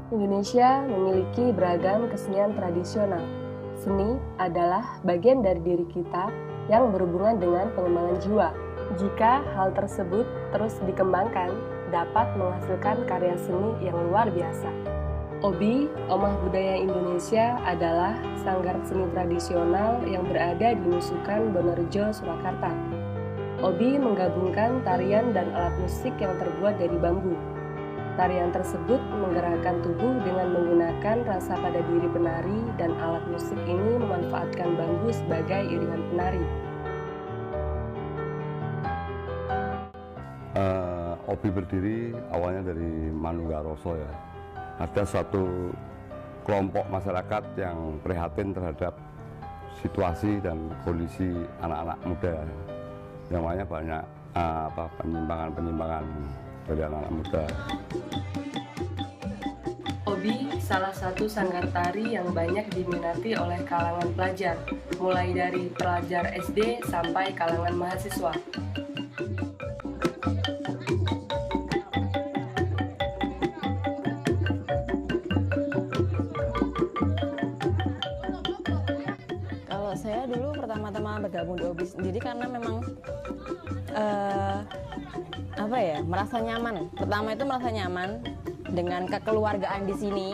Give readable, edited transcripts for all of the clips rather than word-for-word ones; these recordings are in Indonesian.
Indonesia memiliki beragam kesenian tradisional. Seni adalah bagian dari diri kita yang berhubungan dengan pengembangan jiwa. Jika hal tersebut terus dikembangkan, dapat menghasilkan karya seni yang luar biasa. OBI, Omah Budaya Indonesia, adalah sanggar seni tradisional yang berada di Nusukan, Bonorejo, Surakarta. OBI menggabungkan tarian dan alat musik yang terbuat dari bambu. Tarian tersebut menggerakkan tubuh dengan menggunakan rasa pada diri penari, dan alat musik ini memanfaatkan bambu sebagai iringan penari. OBI berdiri awalnya dari Manunggaroso ya. Ada satu kelompok masyarakat yang prihatin terhadap situasi dan kondisi anak-anak muda, yang makanya banyak penyimpangan dari anak-anak muda. OBI salah satu sanggar tari yang banyak diminati oleh kalangan pelajar, mulai dari pelajar SD sampai kalangan mahasiswa. Kalau saya dulu pertama-tama bergabung di OBI sendiri karena memang merasa nyaman. Pertama itu merasa nyaman dengan kekeluargaan di sini,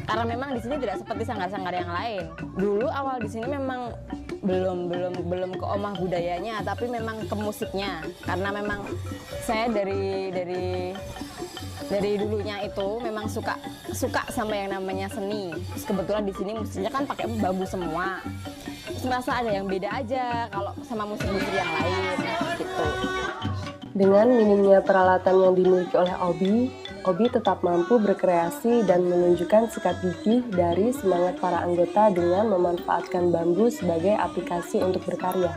karena memang di sini tidak seperti sanggar-sanggar yang lain. Dulu awal di sini memang belum ke omah budayanya, tapi memang ke musiknya, karena memang saya dari dulunya itu memang suka sama yang namanya seni. Terus kebetulan di sini musiknya kan pakai bambu semua. Terus merasa ada yang beda aja kalau sama musik-musik yang lain gitu. Dengan minimnya peralatan yang dimiliki oleh OBI tetap mampu berkreasi dan menunjukkan sikap gigih dari semangat para anggota dengan memanfaatkan bambu sebagai aplikasi untuk berkarya.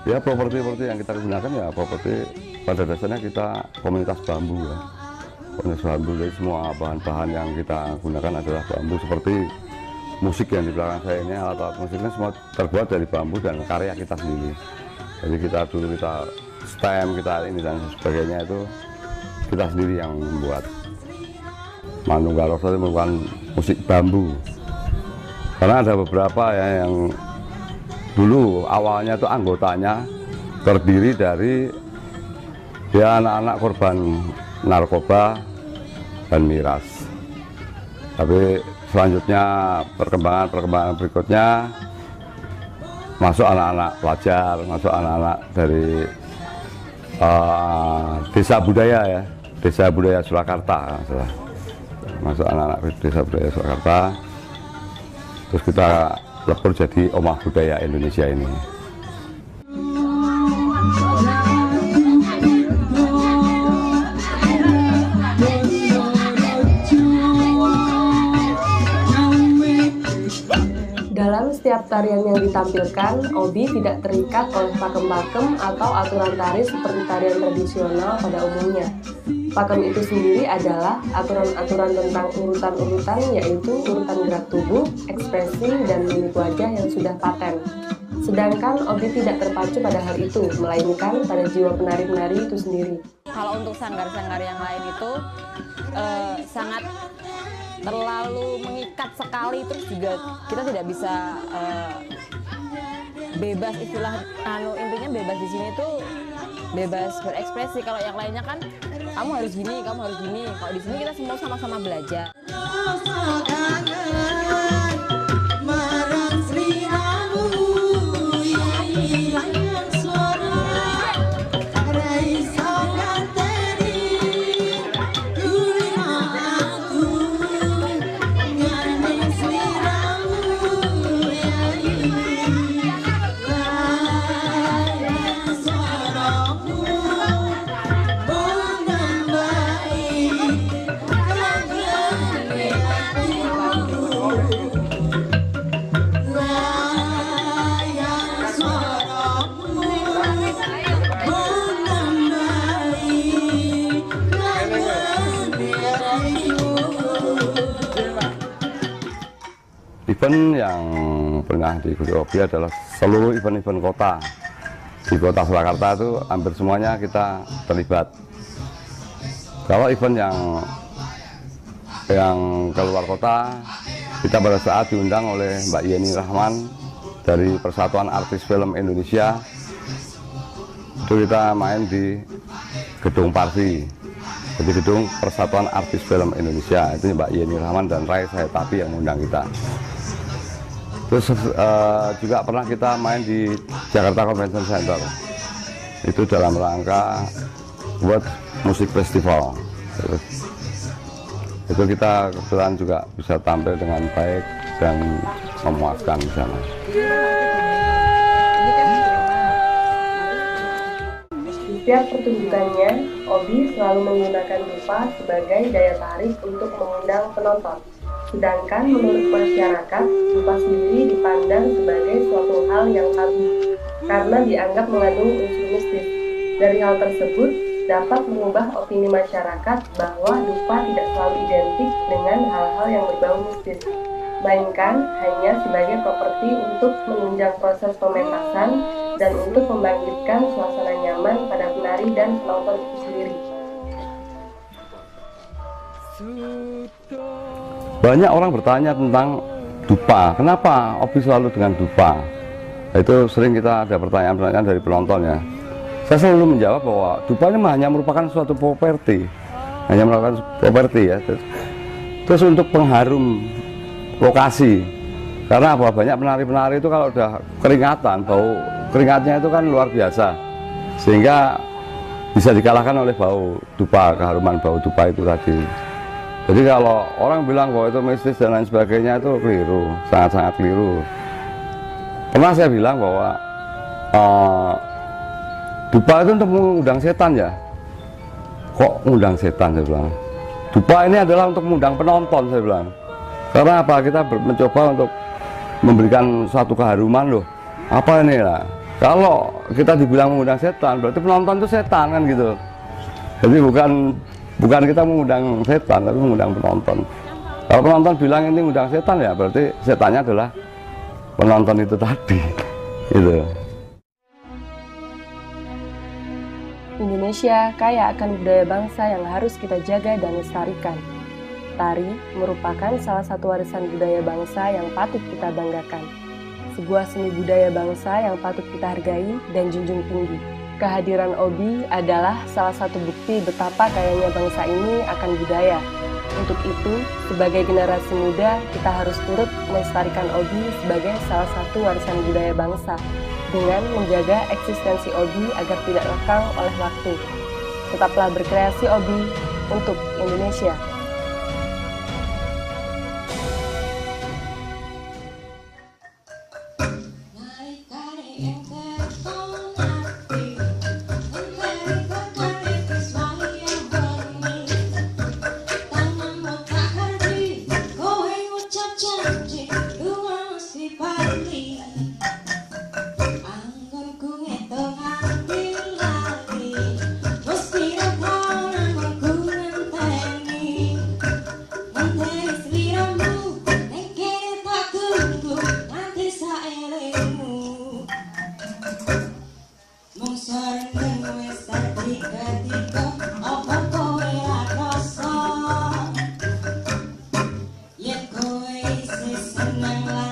Ya, properti yang kita gunakan ya properti pada dasarnya kita komunitas bambu ya. Komunitas bambu, jadi semua bahan-bahan yang kita gunakan adalah bambu. Seperti musik yang di belakang saya ini, alat-alat musiknya semua terbuat dari bambu dan karya kita sendiri. Jadi kita stem, kita ini dan sebagainya itu kita sendiri yang membuat. Manunggaroso itu merupakan musik bambu. Karena ada beberapa ya yang dulu awalnya itu anggotanya terdiri dari anak-anak korban narkoba dan miras. Tapi selanjutnya perkembangan berikutnya masuk anak-anak pelajar, masuk anak-anak dari desa budaya Surakarta, masuk anak-anak desa budaya Surakarta, terus kita lebur jadi Omah Budaya Indonesia ini. Dalam setiap tarian yang ditampilkan, OBI tidak terikat oleh pakem-pakem atau aturan tari seperti tarian tradisional pada umumnya. Pakem itu sendiri adalah aturan-aturan tentang urutan-urutan, yaitu urutan gerak tubuh, ekspresi, dan mimik wajah yang sudah paten. Sedangkan OBI tidak terpacu pada hal itu, melainkan pada jiwa penari-penari itu sendiri. Kalau untuk sanggar-sanggar yang lain itu sangat terlalu mengikat sekali, terus juga kita tidak bisa bebas, intinya bebas di sini tuh bebas berekspresi. Kalau yang lainnya kan kamu harus gini. Kalau di sini kita semua sama-sama belajar. Event yang pernah diikuti OBI adalah seluruh event-event kota. Di kota Surakarta itu hampir semuanya kita terlibat. Kalau event yang yang keluar kota, kita pada saat diundang oleh Mbak Yeni Rahman dari Persatuan Artis Film Indonesia. Itu kita main di Gedung Parsi, jadi Gedung Persatuan Artis Film Indonesia. Itu Mbak Yeni Rahman dan Rai Saetapi yang mengundang kita. Terus juga pernah kita main di Jakarta Convention Center. Itu dalam rangka buat musik festival. Terus, itu kita kebetulan juga bisa tampil dengan baik dan memuaskan di sana. Di setiap pertunjukannya, Obi selalu menggunakan dupa sebagai daya tarik untuk mengundang penonton. Sedangkan menurut masyarakat, dupa sendiri dipandang sebagai suatu hal yang tabu karena dianggap mengandung unsur mistis. Dari hal tersebut, dapat mengubah opini masyarakat bahwa dupa tidak selalu identik dengan hal-hal yang berbau mistis, melainkan hanya sebagai properti untuk menunjang proses pementasan dan untuk membangkitkan suasana nyaman pada penari dan penonton itu sendiri. Banyak orang bertanya tentang dupa, kenapa Obi selalu dengan dupa? Itu sering kita ada pertanyaan-pertanyaan dari penonton ya. Saya selalu menjawab bahwa dupa ini hanya merupakan suatu properti, ya. Terus untuk pengharum lokasi, karena apa, banyak penari-penari itu kalau udah keringatan, bau keringatnya itu kan luar biasa, sehingga bisa dikalahkan oleh bau dupa, keharuman bau dupa itu tadi. Jadi kalau orang bilang bahwa itu mistis dan lain sebagainya, itu keliru, sangat-sangat keliru. Pernah saya bilang bahwa dupa itu untuk mengundang setan ya. Kok mengundang setan, saya bilang. Dupa ini adalah untuk mengundang penonton, saya bilang. Karena apa, kita mencoba untuk memberikan suatu keharuman loh. Apa ini lah, kalau kita dibilang mengundang setan, berarti penonton itu setan kan gitu. Jadi bukan kita mengundang setan, tapi mengundang penonton. Kalau penonton bilang ini mengundang setan ya, berarti setannya adalah penonton itu tadi gitu. Indonesia kaya akan budaya bangsa yang harus kita jaga dan lestarikan. Tari merupakan salah satu warisan budaya bangsa yang patut kita banggakan. Sebuah seni budaya bangsa yang patut kita hargai dan junjung tinggi. Kehadiran Obi adalah salah satu bukti betapa kayanya bangsa ini akan budaya. Untuk itu, sebagai generasi muda, kita harus turut melestarikan Obi sebagai salah satu warisan budaya bangsa, dengan menjaga eksistensi Obi agar tidak lekang oleh waktu. Tetaplah berkreasi Obi untuk Indonesia. Senang